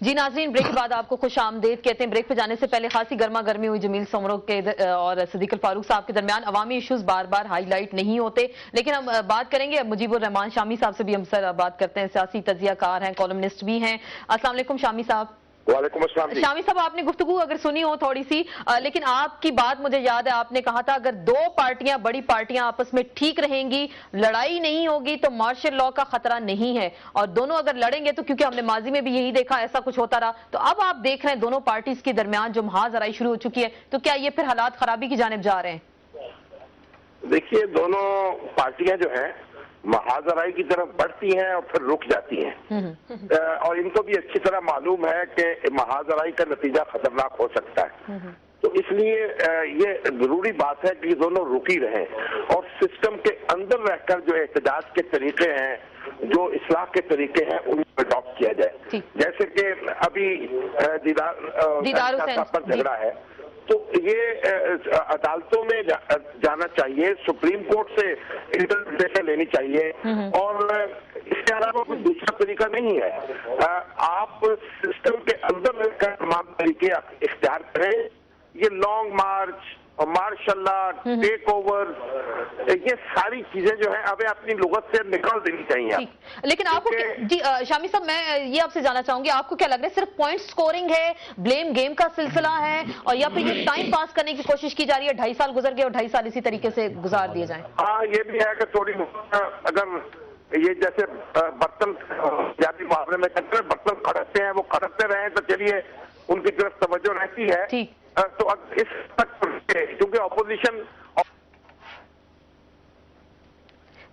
जी नाज़रीन, ब्रेक के बाद आपको खुश आमदेद कहते हैं। ब्रेक पे जाने से पहले खासी गर्मा गर्मी हुई जमील समरो के और सिद्दीक फारूक साहब के दरमियान। अवामी इश्यूज बार बार हाईलाइट नहीं होते, लेकिन हम बात करेंगे मुजीबुर रहमान शामी साहब से भी हम सर बात करते हैं। सियासी तजियाकार हैं, कॉलमनिस्ट भी हैं। अस्सलाम वालेकुम शामी साहब। वालेकुम अस्सलाम। शामी साहब, आपने गुफ्तगू अगर सुनी हो थोड़ी सी, लेकिन आपकी बात मुझे याद है, आपने कहा था अगर दो पार्टियां, बड़ी पार्टियां आपस में ठीक रहेंगी, लड़ाई नहीं होगी तो मार्शल लॉ का खतरा नहीं है। और दोनों अगर लड़ेंगे तो, क्योंकि हमने माजी में भी यही देखा, ऐसा कुछ होता रहा, तो अब आप देख रहे हैं दोनों पार्टीज के दरमियान जो महाजराई शुरू हो चुकी है, तो क्या ये फिर हालात खराबी की जानिब जा रहे हैं? देखिए, दोनों पार्टियां जो हैं महाजराई की तरफ बढ़ती हैं और फिर रुक जाती हैं। और इनको भी अच्छी तरह मालूम है कि महाजराई का नतीजा खतरनाक हो सकता है। तो इसलिए ये जरूरी बात है कि दोनों रुकी रहें और सिस्टम के अंदर रहकर जो एहतजाज के तरीके हैं, जो इस्लाह के तरीके हैं, उनको अडॉप्ट किया जाए। जैसे कि अभी दीदार हुसैन पर झगड़ा है, तो ये अदालतों में जाना चाहिए, सुप्रीम कोर्ट से इंटरप्रिटेशन लेनी चाहिए और इसके अलावा कोई दूसरा तरीका नहीं है। आप सिस्टम के अंदर रहकर तमाम तरीके इख्तियार करें। ये लॉन्ग मार्च और मार्शल लॉ, टेक ओवर, ये सारी चीजें जो है अब अपनी लुगत से निकाल देनी चाहिए। लेकिन आपको जी शामी साहब, मैं ये आपसे जानना चाहूंगी, आपको क्या लग रहा है, सिर्फ पॉइंट स्कोरिंग है, ब्लेम गेम का सिलसिला है, और या फिर ये टाइम पास करने की कोशिश की जा रही है? 2.5 साल गुजर गए और 2.5 साल इसी तरीके से गुजार दिए जाए। हाँ, ये भी है कि थोड़ी अगर ये जैसे बर्तन जाती मामले में बर्तन खड़कते हैं, वो खड़कते रहे तो चलिए उनकी तरफ तवज्जो रहती है। तो अब इस तक क्योंकि ऑपोजिशन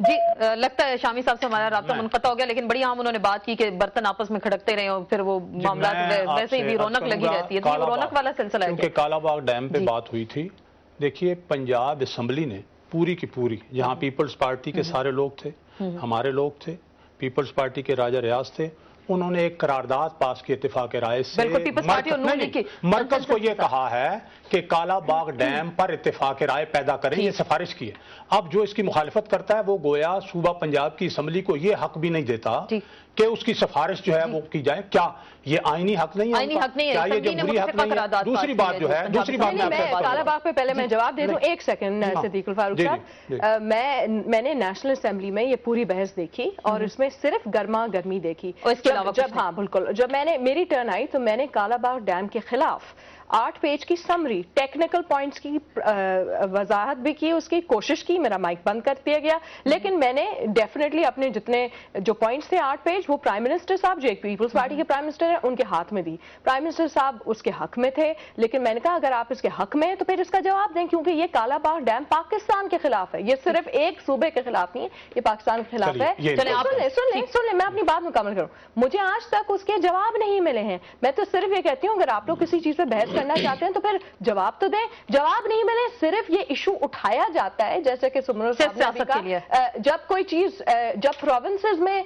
जी लगता है शामी साहब से हमारा राब्ता मुनक़ता हो गया, लेकिन बड़ी आम उन्होंने बात की कि बर्तन आपस में खड़कते रहे और फिर वो मामला वैसे ही भी रौनक लगी रहती है। तो रौनक वाला सिलसिला है क्योंकि कालाबाग डैम पे बात हुई थी। देखिए, पंजाब असेंबली ने पूरी की पूरी, जहां पीपल्स पार्टी के सारे लोग थे, हमारे लोग थे, पीपल्स पार्टी के राजा रियाज थे, उन्होंने एक करारदाद पास की इत्तेफाक राय से। मरकज को यह कहा है कि कालाबाग डैम पर इत्तेफाक राय पैदा करें, ये सिफारिश की है। अब जो इसकी मुखालिफत करता है वो गोया सूबा पंजाब की असम्बली को ये हक भी नहीं देता कि उसकी सिफारिश जो है वो की जाए। क्या ये आईनी हक नहीं है? आईनी हक नहीं है, क्या ये जमहूरी हक नहीं है? दूसरी बात जो है, दूसरी बात कालाबाग पे पहले मैं जवाब दे दूं। एक सेकंड सिद्दीक फारूक साहब, मैंने नेशनल असेंबली में ये पूरी बहस देखी और इसमें सिर्फ गर्मा गर्मी देखी। हाँ बिल्कुल, जब मेरी टर्न आई तो मैंने कालाबाग डैम के खिलाफ 8 पेज की समरी, टेक्निकल पॉइंट्स की वजाहत भी की, उसकी कोशिश की। मेरा माइक बंद कर दिया गया, लेकिन मैंने डेफिनेटली अपने जितने जो पॉइंट्स थे 8 पेज, वो प्राइम मिनिस्टर साहब जो एक पीपल्स पार्टी के प्राइम मिनिस्टर हैं उनके हाथ में दी। प्राइम मिनिस्टर साहब उसके हक में थे, लेकिन मैंने कहा अगर आप इसके हक में हैं तो फिर इसका जवाब दें, क्योंकि ये कालाबाग डैम पाकिस्तान के खिलाफ है, ये सिर्फ एक सूबे के खिलाफ नहीं है, ये पाकिस्तान के खिलाफ है। सुन ले, मैं अपनी बात मुकम्मल करूं। मुझे आज तक उसके जवाब नहीं मिले हैं। मैं तो सिर्फ ये कहती हूँ, अगर आप लोग किसी चीज पे बहस करना चाहते हैं तो फिर जवाब तो दें। जवाब नहीं मिले, सिर्फ ये इशू उठाया जाता है, जैसे कि सुमरो साहब ने कहा, जब कोई चीज, जब प्रोविंसेस में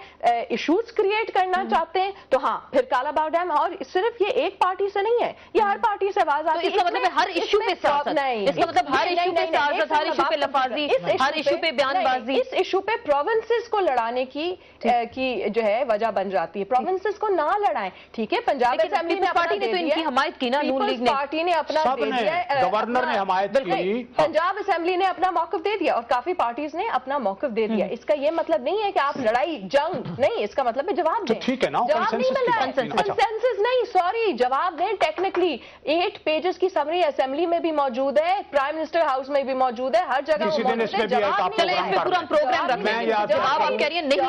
इश्यूज क्रिएट करना चाहते हैं तो हाँ, फिर कालाबाग डैम। और सिर्फ ये एक पार्टी से नहीं है, ये हर पार्टी से आवाज आती है। इसका मतलब हर इशू पे नहीं, इसका मतलब हर इशू पे सियासत, हर इशू पे लफाजी, हर इशू पे बयानबाजी। इस इशू पे प्रोविंसेस को लड़ाने की जो है वजह बन जाती है। प्रोविंसेस को ना लड़ाएं, ठीक है। पंजाब असेंबली पार्टी ने तो इनकी हमायत की ना, नून लीग पार्टी ने अपना दे दिया, गवर्नर ने हमायत की, पंजाब असेंबली ने अपना मौक़िफ़ दे दिया और काफी पार्टीज ने अपना मौक़िफ़ दे दिया। इसका ये मतलब नहीं है कि आप लड़ाई जंग नहीं, इसका मतलब है जवाब दें। ठीक है ना, जवाब नहीं मिला है, कंसेंसस नहीं, सॉरी, जवाब दें। टेक्निकली 8 पेजेस की समरी असेंबली में भी मौजूद है, प्राइम मिनिस्टर हाउस में भी मौजूद है, हर जगह प्रोग्राम रखते हैं। जवाब आप कह रही हैं नहीं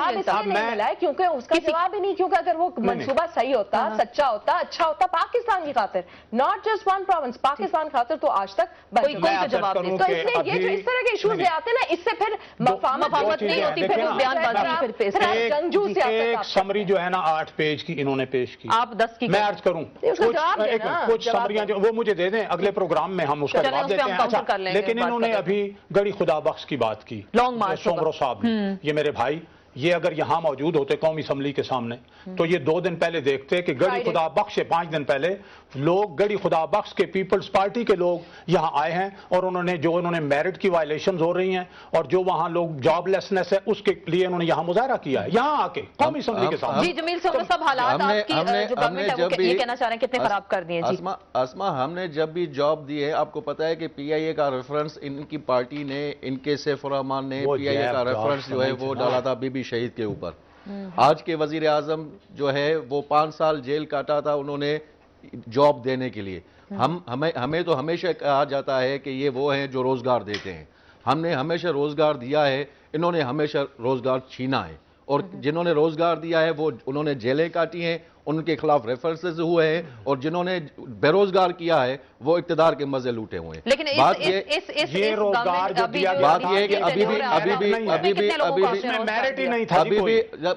मिला है, क्योंकि उसका जवाब ही नहीं, क्योंकि अगर वो मंसूबा सही होता, सच्चा होता, अच्छा होता पाकिस्तान की खातिर, not just one province, Pakistan खातिर, तो आज तक कोई तो जवाब नहीं। तो इसलिए ये जो इस तरह के इश्यूज ले आते हैं ना, इससे फिर मफामत नहीं होती, फिर बयानबाजी, फिर जंगजू एक समरी जो है ना 8 पेज की इन्होंने पेश की, आप 10 की मैं अर्ज करूं। कुछ समरियां जो वो मुझे दे दें, अगले प्रोग्राम में हम उसका जवाब देते हैं। लेकिन इन्होंने अभी गड़ी खुदा बख्श की बात की, लॉन्ग मार्च, सोमरो साहब, ये मेरे भाई, یہ اگر یہاں موجود ہوتے قومی اسمبلی کے سامنے تو یہ 2 دن پہلے دیکھتے کہ گڑی خدا بخش سے 5 دن پہلے لوگ گڑی خدا بخش کے پیپلز پارٹی کے لوگ یہاں آئے ہیں اور انہوں نے میرٹ کی وائلیشنز ہو رہی ہیں اور جو وہاں لوگ جاب لیسنس ہے اس کے لیے انہوں نے یہاں مظاہرہ کیا ہے یہاں آ کے قومی اسمبلی کے سامنے. جی جمیل صاحب حالات آپ کی جو گورنمنٹ ہے وہ یہ کہنا چاہ رہے ہیں کتنے خراب کر دیے. جی اسما ہم نے جب بھی جاب دی ہے آپ کو پتا ہے کہ پی آئی اے کا ریفرنس ان کی پارٹی نے ان کے سیف الرحمان نے پی آئی اے کا ریفرنس جو ہے وہ ڈالا تھا بی بی شہید کے اوپر. آج کے وزیر اعظم جو ہے وہ 5 سال جیل کاٹا تھا انہوں نے جاب دینے کے لیے. ہمیں تو ہمیشہ کہا جاتا ہے کہ یہ وہ ہیں جو روزگار دیتے ہیں. ہم نے ہمیشہ روزگار دیا ہے, انہوں نے ہمیشہ روزگار چھینا ہے, اور جنہوں نے روزگار دیا ہے وہ انہوں نے جیلیں کاٹی ہیں, ان کے خلاف ریفرنسز ہوئے ہیں, اور جنہوں نے بے روزگار کیا ہے وہ اقتدار کے مزے لوٹے ہوئے ہیں. لیکن بات یہ روزگار جو دیا گیا بات یہ ہے کہ ابھی بھی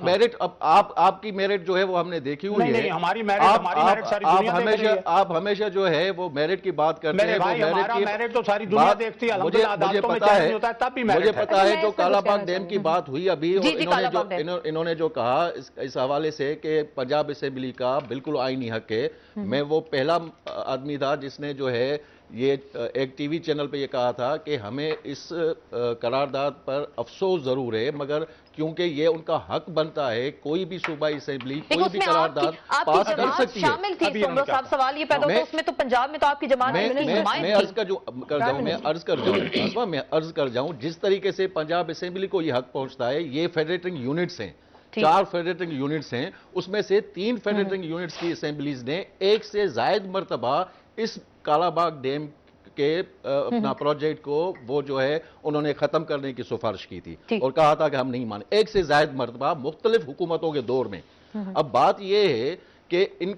میرٹ آپ کی میرٹ جو ہے وہ ہم نے دیکھی ہوئی ہے. آپ ہمیشہ جو ہے وہ میرٹ کی بات کرتے ہیں, مجھے پتا ہے جو کالا باغ ڈیم کی بات ہوئی ابھی, انہوں نے جو کہا اس حوالے سے کہ پنجاب اسمبلی کا بالکل آئینی حق ہے. میں وہ پہلا آدمی تھا جس نے جو ہے یہ ایک ٹی وی چینل پہ یہ کہا تھا کہ ہمیں اس قرارداد پر افسوس ضرور ہے, مگر کیونکہ یہ ان کا حق بنتا ہے کوئی بھی صوبائی اسمبلی کوئی بھی قرارداد پاس کر سکتی ہے. شامل تھی سومرو صاحب, سوال یہ پیدا ہوتا ہے اس میں تو پنجاب میں تو آپ کی جماعت میں عرض کر جاؤں جس طریقے سے پنجاب اسمبلی کو یہ حق پہنچتا ہے, یہ فیڈریٹنگ یونٹس ہیں, 4 فیڈریٹنگ یونٹس ہیں, اس میں سے 3 فیڈریٹنگ یونٹس کی اسمبلیز نے 1 سے زائد مرتبہ اس کالا باغ ڈیم کے اپنا پروجیکٹ کو وہ جو ہے انہوں نے ختم کرنے کی سفارش کی تھی اور کہا تھا کہ ہم نہیں مانیں, 1 سے زائد مرتبہ مختلف حکومتوں کے دور میں. اب بات یہ ہے کہ ان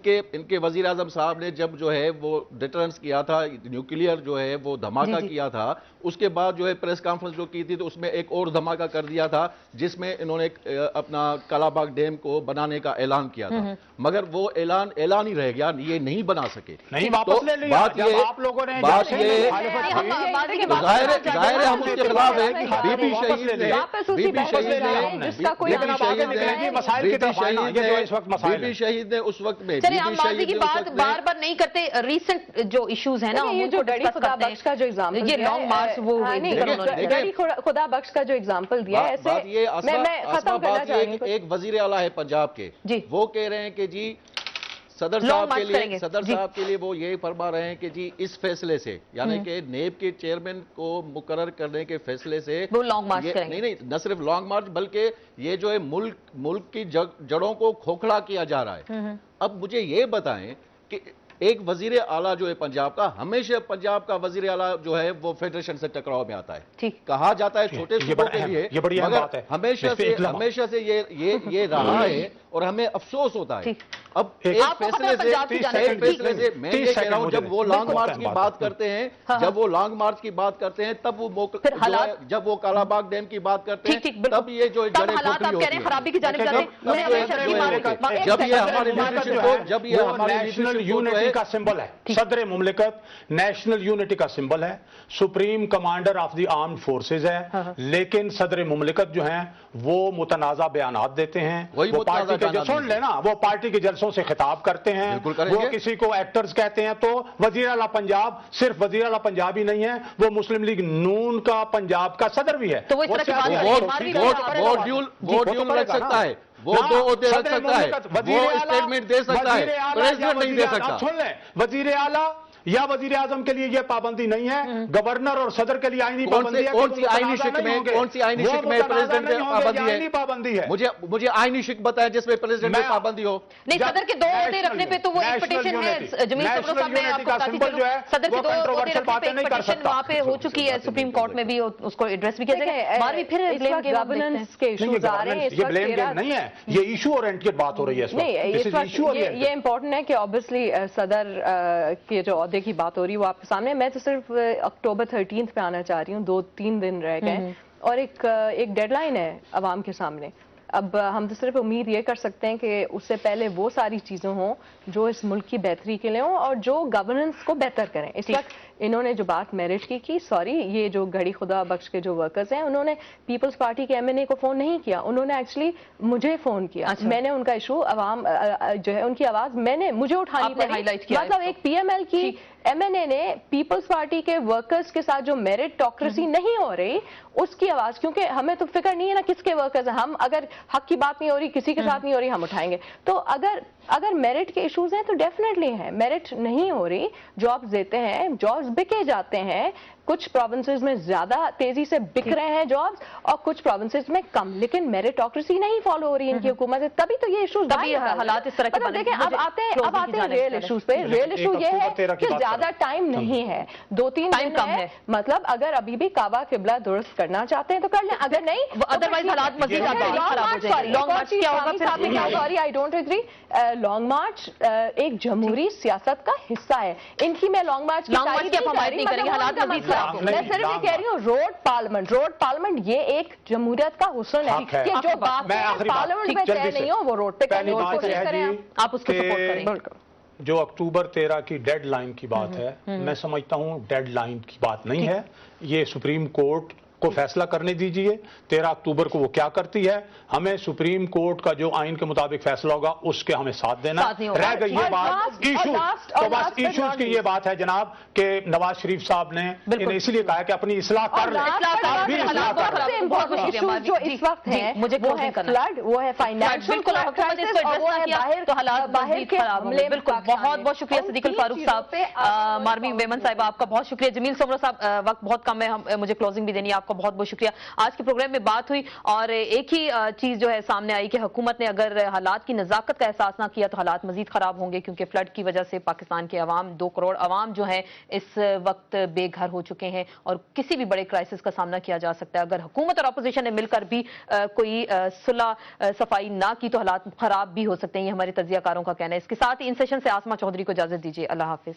کے وزیر اعظم صاحب نے جب جو ہے وہ ڈیٹرنس کیا تھا, نیوکلیئر جو ہے وہ دھماکہ کیا تھا, اس کے بعد جو ہے پریس کانفرنس جو کی تھی تو اس میں ایک اور دھماکہ کر دیا تھا جس میں انہوں نے اپنا کالا باغ ڈیم کو بنانے کا اعلان کیا تھا, مگر وہ اعلان ہی رہ گیا, یہ نہیں بنا سکے. بات یہ ظاہر ہے ہم اس کے خلاف ہیں کہ بی بی شہید نے اس وقت میں چلیں ہم ماضی کی بات بار بار نہیں کرتے, ریسنٹ جو ایشوز ہیں نا یہ جو گڑی خدا بخش کا جو ایگزامپل یہ لانگ مارچ وہ گڑی خدا بخش کا جو ایگزامپل دیا ہے, ایسے میں ختم کرنا چاہوں گی. ایک وزیر اعلیٰ ہے پنجاب کے, وہ کہہ رہے ہیں کہ جی صدر صاحب کے لیے وہ یہ فرما رہے ہیں کہ جی اس فیصلے سے, یعنی کہ نیب کے چیئرمین کو مقرر کرنے کے فیصلے سے نہیں نہ صرف لانگ مارچ بلکہ یہ جو ہے ملک کی جڑوں کو کھوکھلا کیا جا رہا ہے. اب مجھے یہ بتائیں کہ ایک وزیر اعلیٰ جو ہے پنجاب کا, ہمیشہ پنجاب کا وزیر اعلیٰ جو ہے وہ فیڈریشن سے ٹکراؤ میں آتا ہے, کہا جاتا ہے چھوٹے صوبوں کے لیے, مگر ہمیشہ سے یہ رہا ہے اور ہمیں افسوس ہوتا ہے. اب ایک فیصلے سے میں یہ کہہ رہا ہوں جب وہ لانگ مارچ کی بات کرتے ہیں, تب وہ موقع جب وہ کالا باغ ڈیم کی بات کرتے ہیں تب یہ جو جڑیں کھوکھلی ہوتی ہیں. جب یہ ہماری نیشنل یونٹی کا سمبل ہے, صدر مملکت نیشنل یونٹی کا سمبل ہے, supreme commander of the armed forces ہے, لیکن صدر مملکت جو ہیں وہ متنازع بیانات دیتے ہیں, وہ پارٹی کے جلسوں سے خطاب کرتے ہیں, وہ کسی کو ایکٹرز کہتے ہیں. تو وزیر اعلیٰ پنجاب صرف وزیر اعلیٰ پنجاب ہی نہیں ہے, وہ مسلم لیگ نون کا پنجاب کا صدر بھی ہے. ووٹ رکھ سکتا ہے, وہ 2 عہدے رکھ سکتا ہے, وہ اسٹیٹمنٹ دے سکتا ہے, پریزیڈنٹ نہیں دے سکتا. سن لیں, وزیر اعلیٰ یا وزیر اعظم کے لیے یہ پابندی نہیں ہے, گورنر اور صدر کے لیے آئینی پابندی ہے. کون سی آئینی شک میں پریزیڈنٹ میں پابندی ہے؟ مجھے آئینی شک بتائیں جس میں پریزیڈنٹ میں پابندی ہو. نہیں, صدر کے 2 عہدے رکھنے پہ تو وہ ایک پٹیشن ہے, جمیل صدر صاحب نے آپ کو بتا دی, صدر کے 2 عہدے رکھنے پہ ایک پٹیشن وہاں پہ ہو چکی ہے سپریم کورٹ میں بھی, اس کو ایڈریس بھی کیا جائے گا. بار بھی پھر گورننس کے ایشوز آ رہے ہیں, یہ بلیم گیم نہیں ہے, یہ ایشو اورینٹڈ بات ہو رہی ہے. نہیں, یہ امپورٹنٹ ہے کہ آبویسلی صدر کے جو عہدے کی بات ہو رہی ہے وہ آپ کے سامنے. میں تو صرف اکتوبر 13 پہ آنا چاہ رہی ہوں, 2-3 دن رہ گئے اور ایک ڈیڈ لائن ہے عوام کے سامنے. اب ہم تو صرف امید یہ کر سکتے ہیں کہ اس سے پہلے وہ ساری چیزیں ہوں جو اس ملک کی بہتری کے لیے ہوں اور جو گورننس کو بہتر کریں. اس وقت इन्होंने जो बात मेरिट की सॉरी, ये जो घड़ी खुदा बख्श के जो वर्कर्स हैं उन्होंने पीपल्स पार्टी के एमएनए को फोन नहीं किया, उन्होंने एक्चुअली मुझे फोन किया। मैंने उनका इशू अवाम जो है उनकी आवाज मुझे उठानी पड़ी। मतलब एक पीएमएल की एमएनए ने पीपल्स पार्टी के वर्कर्स के साथ जो मेरिटोक्रेसी नहीं हो रही उसकी आवाज, क्योंकि हमें तो फिक्र नहीं है ना किसके वर्कर्स हैं, हम अगर हक की बात नहीं हो रही किसी के साथ नहीं हो रही हम उठाएंगे। तो अगर मेरिट के इश्यूज हैं तो डेफिनेटली है, मेरिट नहीं हो रही, जॉब्स देते हैं, जॉब्स बिके जाते हैं, कुछ प्रोविंसेस में ज्यादा तेजी से बिक रहे हैं जॉब्स और कुछ प्रोविंसेस में कम, लेकिन मेरिटोक्रेसी नहीं फॉलो हो रही इनकी हुकूमत से, तभी तो ये इश्यूज हालात इस तरह के देखें। अब आते हैं रियल इश्यूज पे। रियल इशू ये है कि ज्यादा टाइम नहीं है, 2-3 दिन कम है। मतलब अगर अभी भी काबा किबला दुरुस्त करना चाहते हैं तो कर लें, अगर नहीं अदरवाइज हालात मजीद long march. Sorry I don't agree, long march एक जमहूरी सियासत का हिस्सा है, इनकी मैं लॉन्ग मार्च की हमारी नहीं करेंगे, हालात मजीद मैं सिर्फ ये कह रही हूँ रोड पार्लियामेंट ये एक जमहूरियत का हुस्न है कि जो बात पार्लियामेंट में तय नहीं हो वो रोड पे करने की कोशिश करें, आप उसको सपोर्ट करें। जो अक्टूबर 13 की डेडलाइन की बात है, मैं समझता हूँ डेडलाइन की बात नहीं है, ये सुप्रीम कोर्ट को फैसला करने दीजिए 13 अक्टूबर को वो क्या करती है। हमें सुप्रीम कोर्ट का जो आइन के मुताबिक फैसला होगा उसके हमें साथ देना। रह गई ये बात इशू, तो बस इशूज की ये बात है जनाब कि नवाज शरीफ साहब ने इन्हें इसलिए कहा कि अपनी इस्लाह कर लें। जो इस वक्त है मुझे वो है फ्लड, वो है फाइनेंशियल क्राइसिस और वो है बाहर के हमले। बिल्कुल, बहुत बहुत शुक्रिया सदीकुल फारूक साहब, मारवी मेमन साहिबा आपका बहुत शुक्रिया, जमील सोमरा साहब वक्त बहुत कम है, मुझे क्लोजिंग भी देनी है, आपका बहुत बहुत शुक्रिया। आज के प्रोग्राम में बात हुई और एक ही चीज जो है सामने आई कि हुकूमत ने अगर हालात की नजाकत का एहसास ना किया तो हालात मजीद खराब होंगे, क्योंकि फ्लड की वजह से पाकिस्तान के अवाम 2 करोड़ अवाम जो है इस वक्त बेघर हो चुके हैं और किसी भी बड़े क्राइसिस का सामना किया जा सकता है। अगर हुकूमत और अपोजिशन ने मिलकर भी कोई सुलह सफाई ना की तो हालात खराब भी हो सकते हैं, ये हमारे तजियाकारों का कहना है। इसके साथ ही इन सेशन से आसमा चौधरी को इजाजत दीजिए, अल्लाह हाफिज।